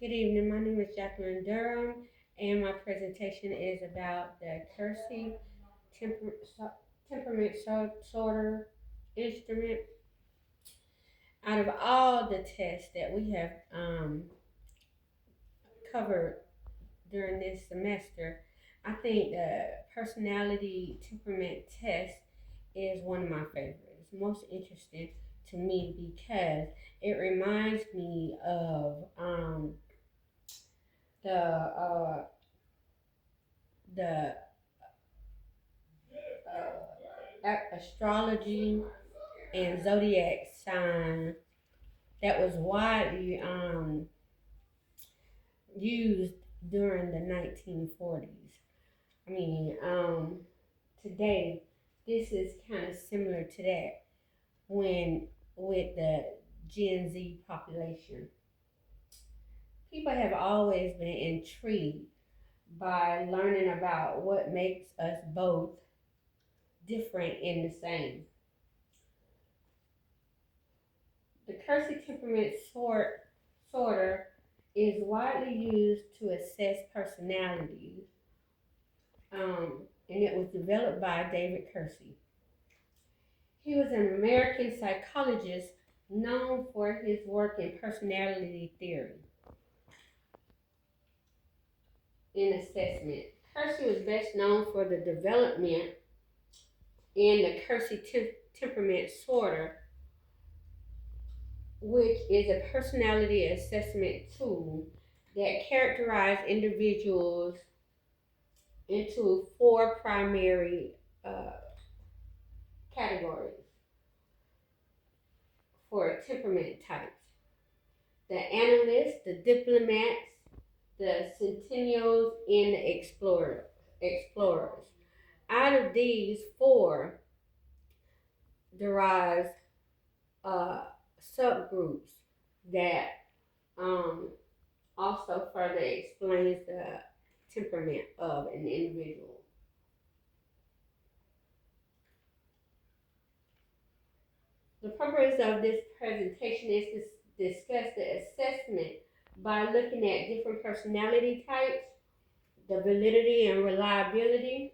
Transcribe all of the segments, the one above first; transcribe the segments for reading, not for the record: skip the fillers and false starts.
Good evening. My name is Jacqueline Durham, and my presentation is about the Kersey temper, temperament sorter instrument. Out of all the tests that we have covered during this semester, I think the personality temperament test is one of my favorites. Most interesting to me because it reminds me of the astrology and zodiac sign that was widely used during the 1940s. I mean, today this is kind of similar to that when with the Gen Z population. People have always been intrigued by learning about what makes us both different and the same. The Kersey temperament sorter is widely used to assess personalities, and it was developed by David Kersey. He was an American psychologist known for his work in personality theory and assessment. Kersey was best known for the development in the Kersey temperament sorter, which is a personality assessment tool that characterizes individuals into four primary uh, categories for temperament types: the analysts, the diplomats, the centennials, and the explorers. Out of these four derives uh, subgroups that um, also further explains the temperament of an individual. The purpose of this presentation is to discuss the assessment by looking at different personality types, the validity and reliability,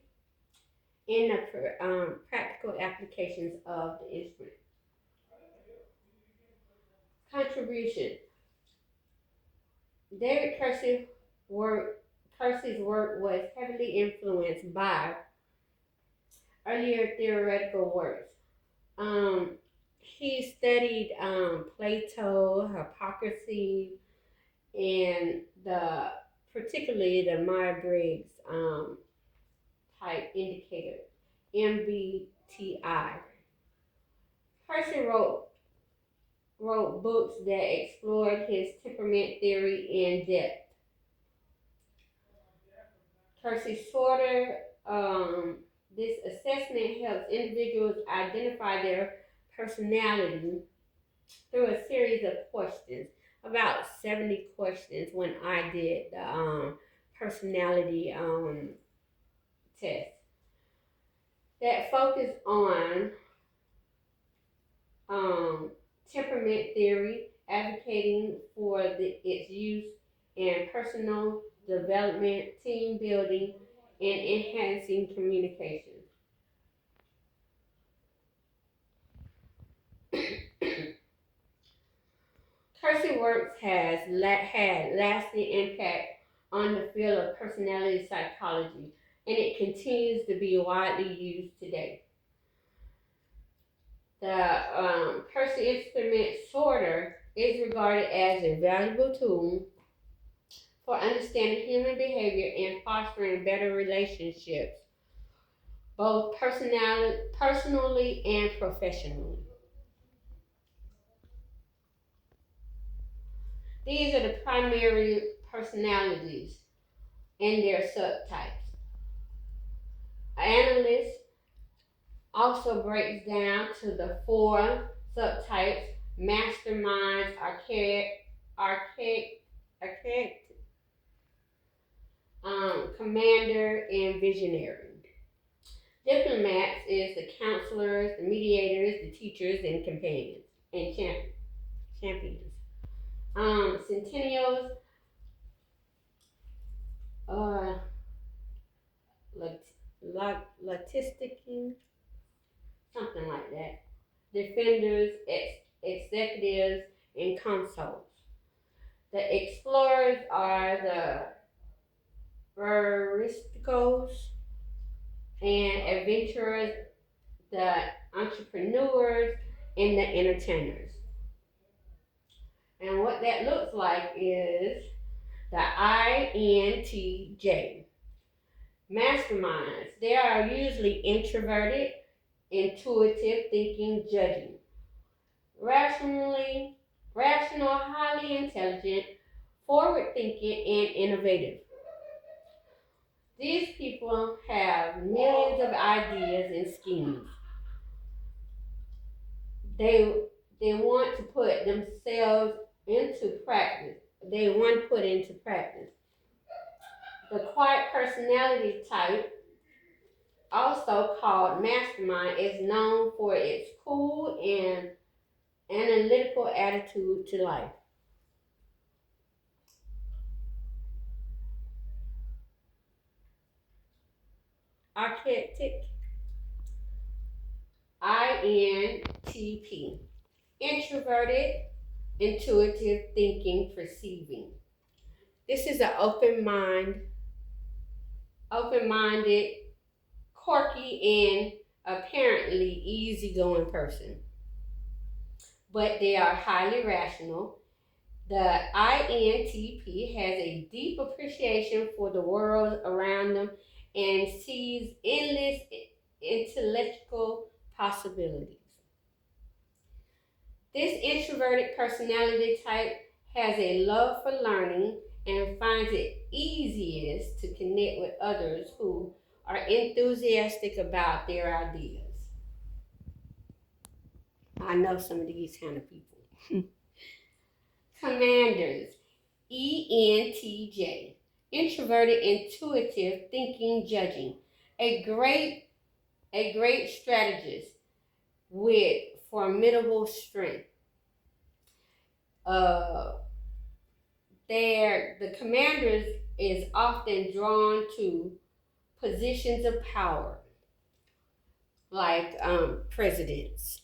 and the practical applications of the instrument. Contribution. David Kersey's work was heavily influenced by earlier theoretical works. Um, he studied Plato, Hippocrates, and the particularly the Myers-Briggs type indicator, MBTI. Hershey wrote books that explored his temperament theory in depth. Kersey Sorter, this assessment helps individuals identify their personality through a series of questions, about 70 questions when I did the personality test that focus on um, temperament theory, advocating for its use in personal development, team building, and enhancing communication. Kersey works had lasting impact on the field of personality psychology, and it continues to be widely used today. The Kersey instrument sorter is regarded as a valuable tool for understanding human behavior and fostering better relationships, both personally and professionally. These are the primary personalities and their subtypes. Analyst also breaks down to the four subtypes: masterminds, archaic, commander, and visionary. Diplomats is the counselors, the mediators, the teachers, and companions and champions. Centennials uh, logisticking, something like that. Defenders, executives, and consuls. The explorers are the baristicos and adventurers, the entrepreneurs, and the entertainers. And what that looks like is the INTJ. Masterminds. They are usually introverted, intuitive thinking, judging. Rational, highly intelligent, forward thinking, and innovative. These people have millions of ideas and schemes. They they want to put themselves into practice. They want to put into practice. The quiet personality type, also called mastermind, is known for its cool and analytical attitude to life. Architect, INTP. Introverted, intuitive thinking, perceiving. This is an open-minded, quirky, and apparently easygoing person. But they are highly rational. The INTP has a deep appreciation for the world around them and sees endless intellectual possibilities. This introverted personality type has a love for learning and finds it easiest to connect with others who are enthusiastic about their ideas. I know some of these kind of people. Commanders, ENTJ. Introverted, intuitive, thinking, judging. A great, a great strategist with formidable strength. Uh, the commanders is often drawn to positions of power, like presidents.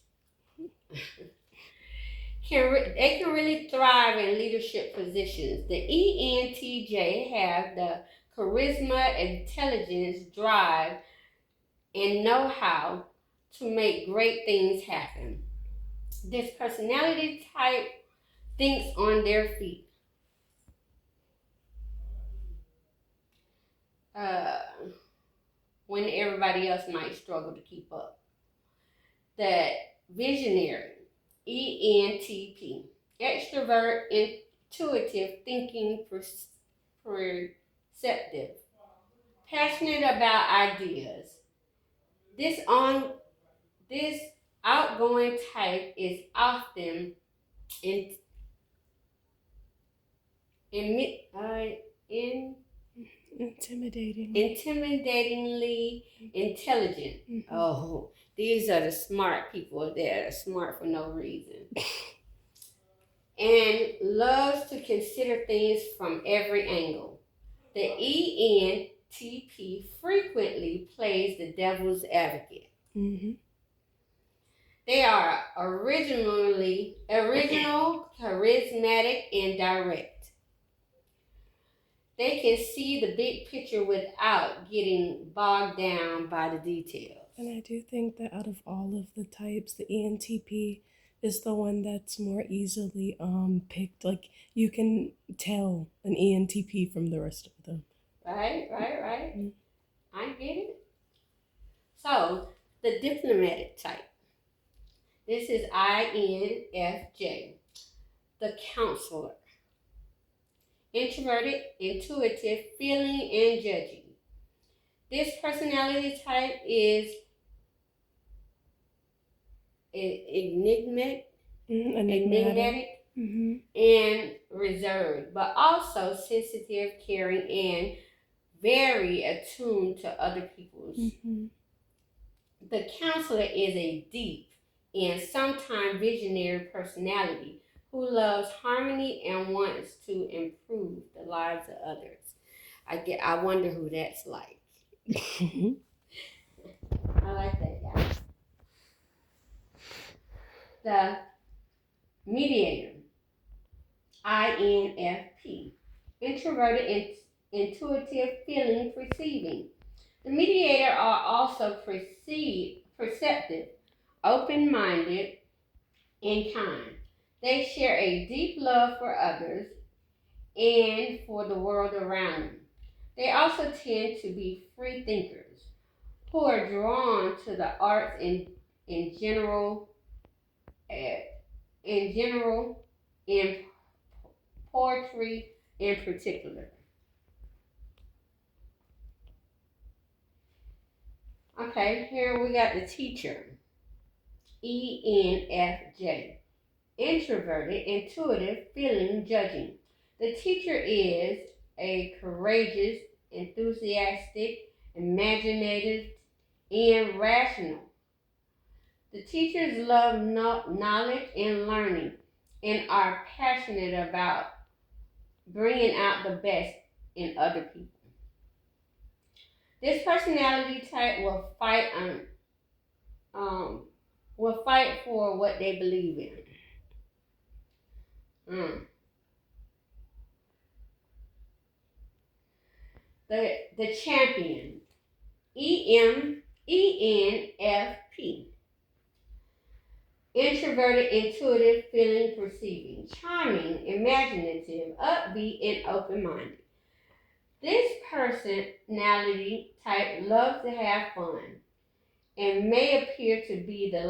They can really thrive in leadership positions. The ENTJ have the charisma, intelligence, drive, and know-how to make great things happen. This personality type thinks on their feet. Uh, when everybody else might struggle to keep up. The visionary, ENTP, extrovert, intuitive, thinking, perceptive, passionate about ideas. This on this outgoing type is often in, in intimidatingly intelligent. Mm-hmm. Oh, these are the smart people that are smart for no reason. And loves to consider things from every angle. The ENTP frequently plays the devil's advocate. Mm-hmm. They are original, charismatic, and direct. They can see the big picture without getting bogged down by the details. And I do think that out of all of the types, the ENTP is the one that's more easily picked. Like, you can tell an ENTP from the rest of them. Right. Mm-hmm. I get it. So, the diplomatic type. This is INFJ, the counselor. Introverted, intuitive, feeling, and judging. This personality type is enigmatic, mm-hmm. and reserved, but also sensitive, caring, and very attuned to other people's. Mm-hmm. The counselor is a deep and sometimes visionary personality who loves harmony and wants to improve the lives of others. I wonder who that's like. I like that guy. The mediator, INFP, introverted, intuitive, feeling, perceiving. The mediator are also perceptive, open-minded, and kind. They share a deep love for others and for the world around them. They also tend to be free thinkers who are drawn to the arts in general, uh, in general, and poetry in particular. Okay, here we got the teacher, ENFJ, introverted, intuitive, feeling, judging. The teacher is a courageous, enthusiastic, imaginative, and rational. The teachers love knowledge and learning and are passionate about bringing out the best in other people. This personality type um, will fight for what they believe in. The champion, ENFP, introverted, intuitive, feeling, perceiving, charming, imaginative, upbeat, and open-minded. This personality type loves to have fun and may appear to be the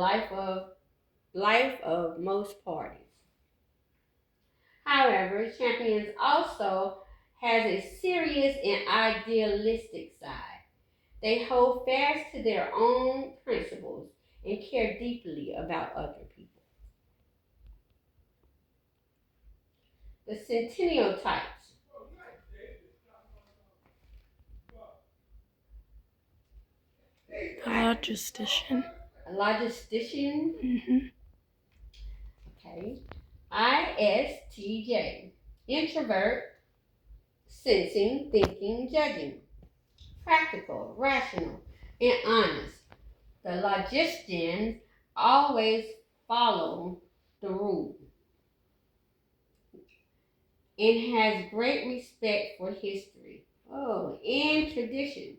life of most parties. However, champions also has a serious and idealistic side. They hold fast to their own principles and care deeply about other people. The centennial types. A logistician. A logistician. Mm-hmm. Okay. ISTJ. Introvert, sensing, thinking, judging. Practical, rational, and honest. The logicians always follow the rule and has great respect for history. And tradition.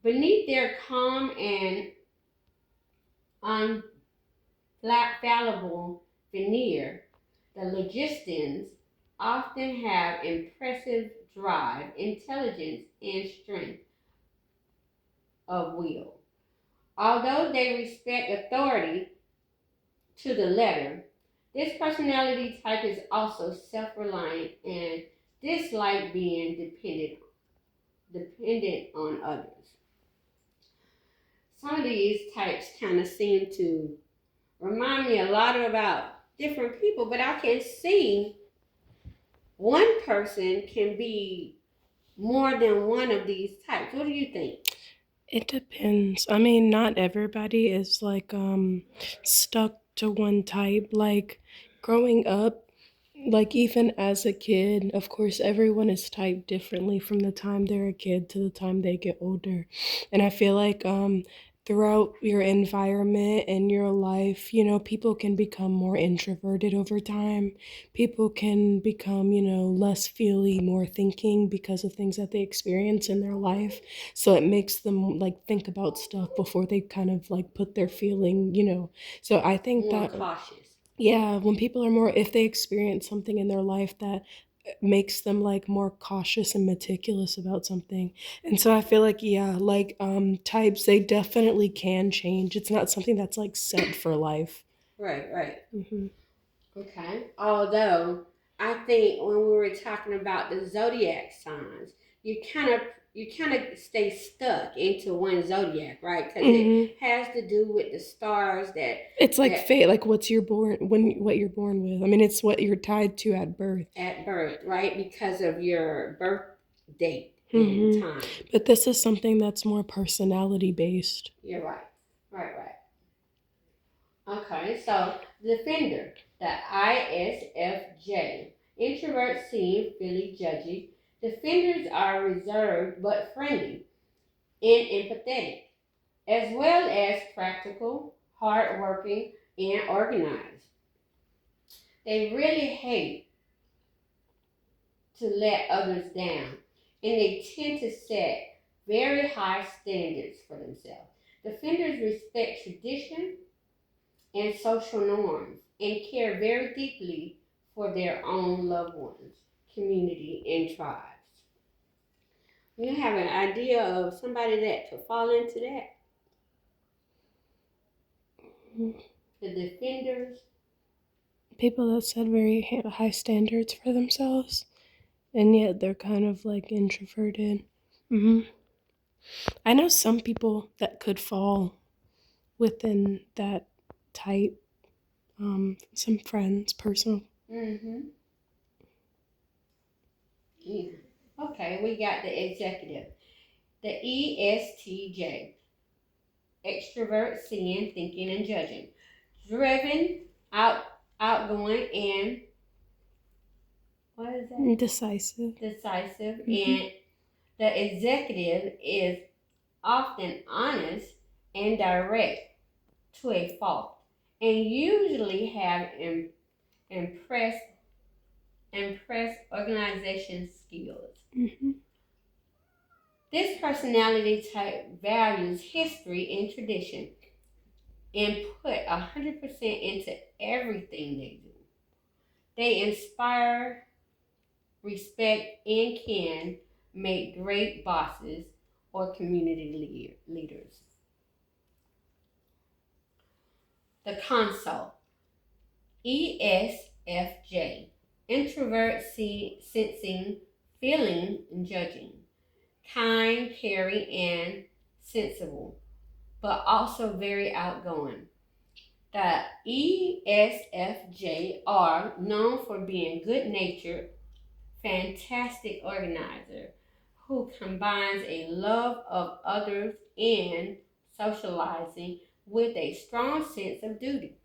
Beneath their calm and unfallible veneer, the logicians often have impressive drive, intelligence, and strength of will. Although they respect authority to the letter, this personality type is also self-reliant and dislike being dependent on others. Some of these types kind of seem to remind me a lot about different people, but I can see one person can be more than one of these types. What do you think? It depends. I mean, not everybody is like stuck to one type. Like growing up, like even as a kid, of course, everyone is typed differently from the time they're a kid to the time they get older. And I feel like throughout your environment and your life, people can become more introverted over time. People can become, less feely, more thinking because of things that they experience in their life. So it makes them like think about stuff before they kind of like put their feeling. So I think More that cautious. yeah, when people are more, if they experience something in their life that makes them like more cautious and meticulous about something. And so I feel like, yeah, like types, they definitely can change. It's not something that's like set for life. Right. Mm-hmm. Okay. Although I think when we were talking about the zodiac signs, you kind of stay stuck into one zodiac, right? Because Mm-hmm. it has to do with the stars It's like that fate, like what you're born with. I mean, it's what you're tied to at birth. at birth, right? Because of your birth date and Mm-hmm. time. But this is something that's more personality based. You're right. Right. Okay, so defender, the ISFJ, introvert, seem, feely, judgy. Defenders are reserved but friendly and empathetic, as well as practical, hardworking, and organized. They really hate to let others down, and they tend to set very high standards for themselves. Defenders respect tradition and social norms and care very deeply for their own loved ones, community, and tribes. You have an idea of somebody that could fall into that? The defenders. People that set very high standards for themselves, and yet they're kind of like introverted. I know some people that could fall within that type. Some friends, personal. Mm-hmm. Yeah. Okay, we got the executive. The ESTJ. Extrovert, seeing, thinking, and judging. Driven, outgoing, and what is that? Decisive. Decisive. And the executive is often honest and direct to a fault, and usually have impressed organization skills. This personality type values history and tradition and put 100% into everything they do. They inspire, respect, and can make great bosses or community leaders. The consult. ESFJ. Introvert, sensing, feeling, and judging. Kind, caring, and sensible, but also very outgoing. The ESFJ are known for being good natured, fantastic organizer who combines a love of others and socializing with a strong sense of duty.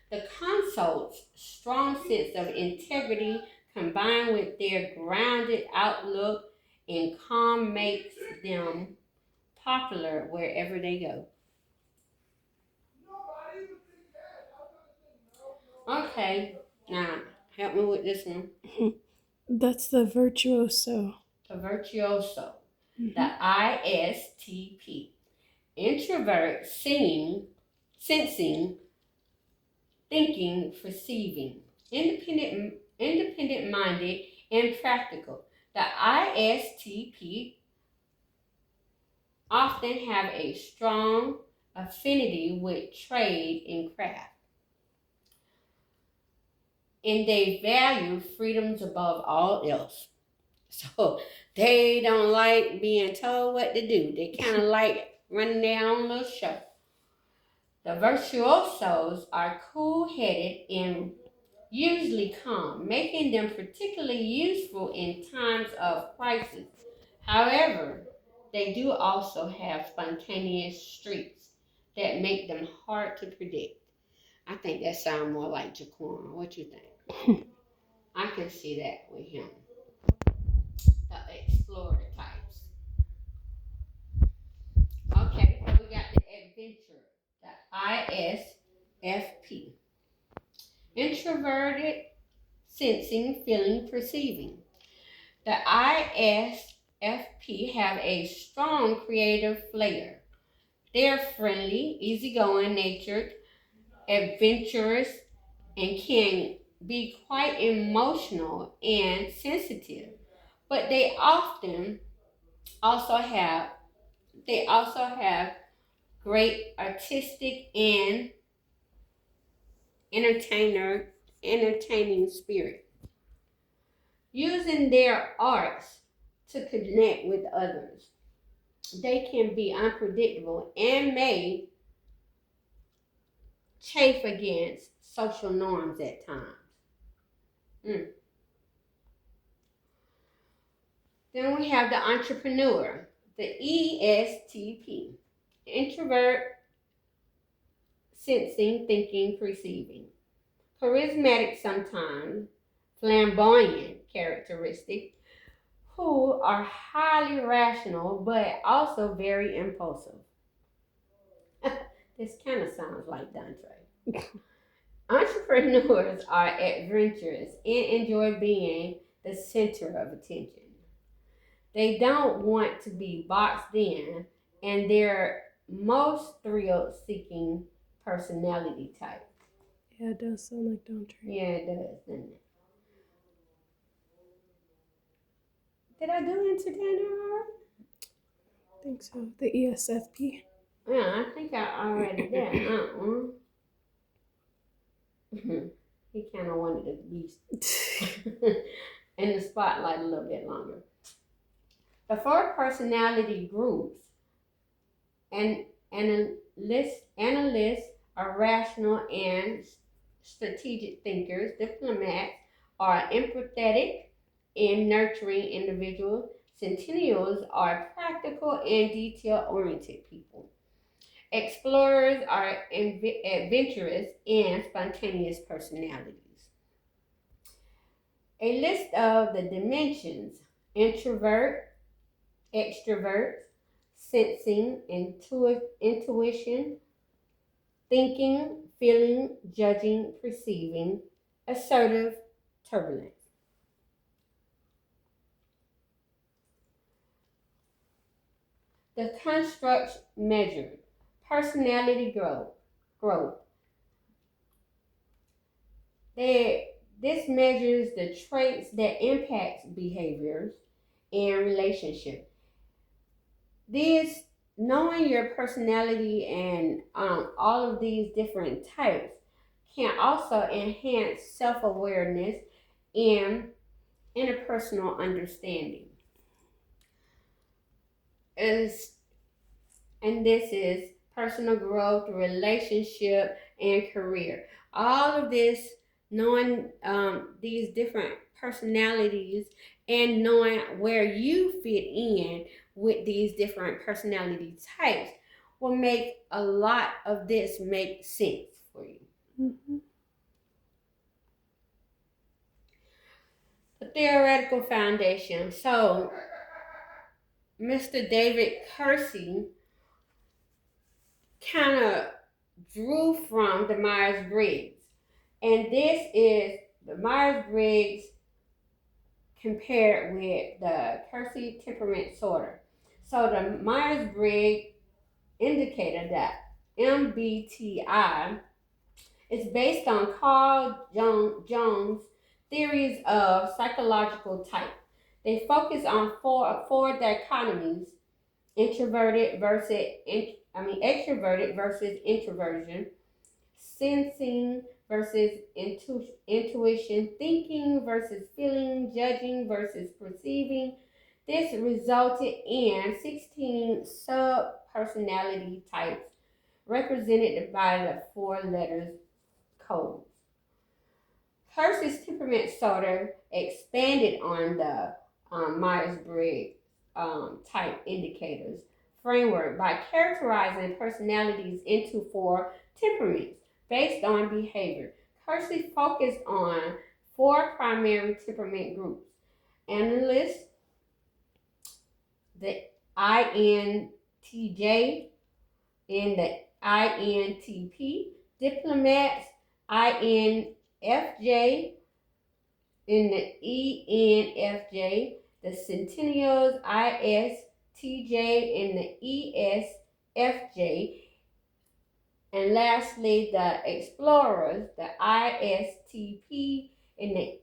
The consult's strong sense of integrity combined with their grounded outlook and calm makes them popular wherever they go. Okay, now help me with this one. That's the virtuoso. The virtuoso. The ISTP. Introvert, seeing, sensing, thinking, perceiving. Independent minded, and practical. The ISTP often have a strong affinity with trade and craft, and they value freedoms above all else. So they don't like being told what to do. They kind of like running their own little show. The virtuosos are cool-headed and usually calm, making them particularly useful in times of crisis. However, they do also have spontaneous streaks that make them hard to predict. I think that sounds more like Jaquan. What you think? I can see that with him. The explorer types. Okay, so we got the adventurer, the ISFP. Introverted, sensing, feeling, perceiving. The ISFP have a strong creative flair. They're friendly, easygoing natured, adventurous, and can be quite emotional and sensitive. But they also have great artistic and entertaining spirit, using their arts to connect with others. They can be unpredictable and may chafe against social norms at times. Then we have the entrepreneur, the ESTP. Introvert, sensing, thinking, perceiving. Charismatic sometimes, flamboyant characteristic, who are highly rational but also very impulsive. This kind of sounds like Dante. Entrepreneurs are adventurous and enjoy being the center of attention. They don't want to be boxed in, and they're most thrill seeking personality type. Yeah, it does sound like Don't Tree. Yeah, it does, doesn't it? Did I do entertainer already? I think so. The ESFP. Yeah, I think I already did. He kind of wanted to be in the spotlight a little bit longer. The four personality groups and analysts are rational and strategic thinkers. Diplomats are empathetic and nurturing individuals. Centennials are practical and detail oriented people. Explorers are adventurous and spontaneous personalities. A list of the dimensions: introvert, extrovert, sensing, intuition, thinking, feeling, judging, perceiving, assertive, turbulent. The constructs measured: personality growth. This measures the traits that impact behaviors and relationship. This knowing your personality and all of these different types can also enhance self-awareness and interpersonal understanding. Is and this is personal growth, relationship, and career. All of this, knowing these different personalities and knowing where you fit in with these different personality types will make a lot of this make sense for you. Mm-hmm. The theoretical foundation. So, Mr. David Kersey kind of drew from the Myers Briggs. And this is the Myers Briggs compared with the Kersey temperament sorter. So the Myers Briggs indicator, that MBTI, is based on Carl Jung's theories of psychological type. They focus on four dichotomies: introverted versus extroverted versus introversion, sensing versus intuition, thinking versus feeling, judging versus perceiving. This resulted in 16 sub personality types represented by the four letters codes. Kersey's temperament sorter expanded on the Myers Briggs type indicators framework by characterizing personalities into four temperaments based on behavior. Kersey focused on four primary temperament groups: analysts, the INTJ, and the INTP; diplomats, INFJ, in the ENFJ; the Centennials, ISTJ, and the ESFJ; and lastly, the Explorers, the ISTP, and the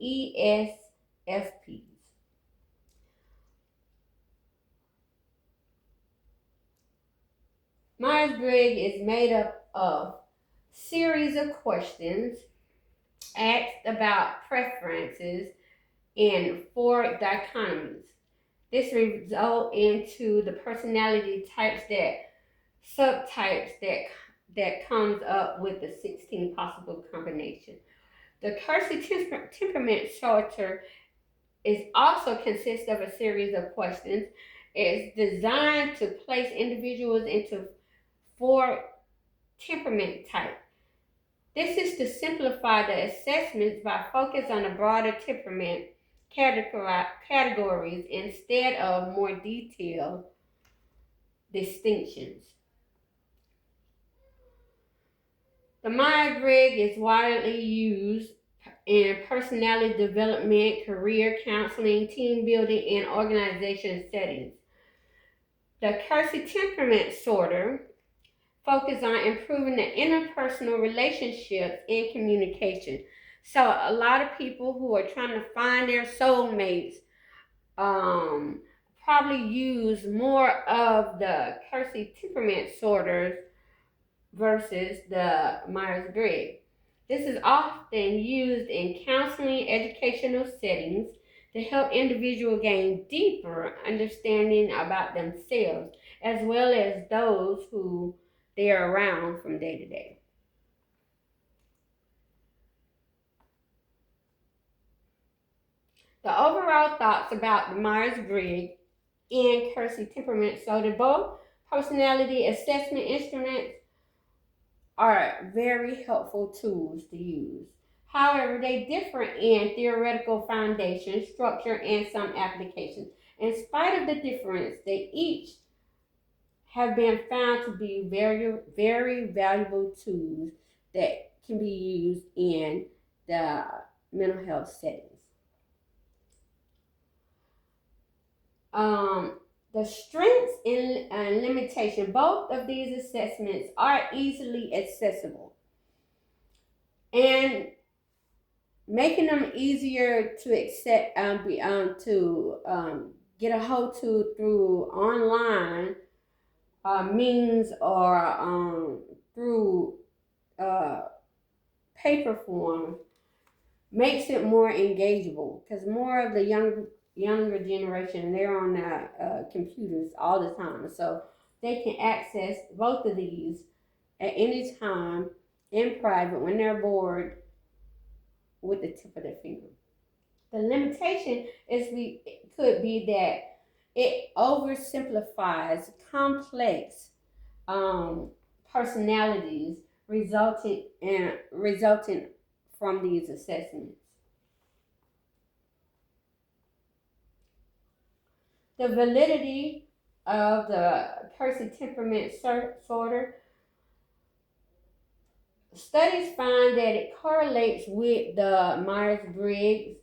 ESFPs. Myers-Briggs is made up of series of questions asked about preferences in four dichotomies. This results into the personality types, that subtypes that comes up with the 16 possible combinations. The Kersey temperament sorter is also consists of a series of questions. It's designed to place individuals into four temperament types. This is to simplify the assessments by focus on a broader temperament categories instead of more detailed distinctions. The Myers-Briggs is widely used in personality development, career counseling, team building, and organization settings. The Kelsey Temperament Sorter focuses on improving the interpersonal relationships and communication. So a lot of people who are trying to find their soulmates probably use more of the Kelsey Temperament Sorters versus the Myers-Briggs. This is often used in counseling educational settings to help individuals gain deeper understanding about themselves as well as those who they are around from day to day. The overall thoughts about the Myers-Briggs and Kelsey Temperament Sorter, both personality assessment instruments, are very helpful tools to use. However, they differ in theoretical foundation, structure, and some applications. In spite of the difference, they each have been found to be very, very valuable tools that can be used in the mental health settings. The strengths and limitation, both of these assessments are easily accessible, and making them easier to accept get a hold to through online means or through paper form makes it more engageable because more of the younger generation, they're on computers all the time, so they can access both of these at any time in private when they're bored with the tip of their finger. The limitation could be that it oversimplifies complex personalities resulting from these assessments. The validity of the Kelsey Temperament Sorter, studies find that it correlates with the Myers-Briggs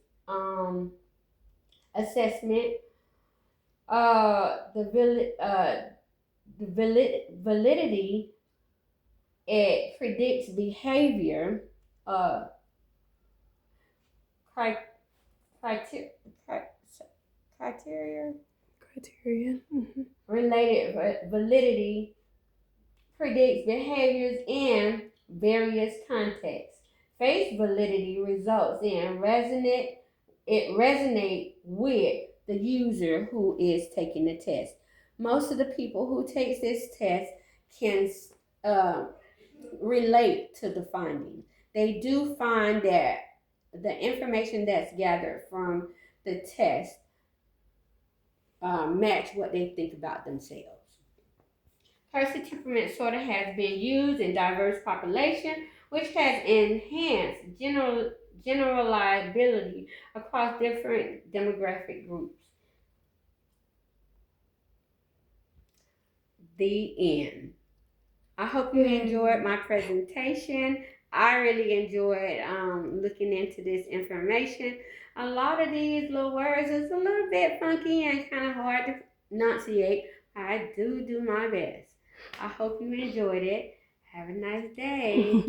assessment. The validity, it predicts behavior, criteria related validity predicts behaviors in various contexts. Face validity results in resonate with the user who is taking the test. Most of the people who take this test can relate to the findings. They do find that the information that's gathered from the test match what they think about themselves. Kelsey Temperament Sorter has been used in diverse populations, which has enhanced generalizability across different demographic groups. The end. I hope you enjoyed my presentation. I really enjoyed looking into this information. A lot of these little words is a little bit funky and kind of hard to enunciate. I do my best. I hope you enjoyed it. Have a nice day.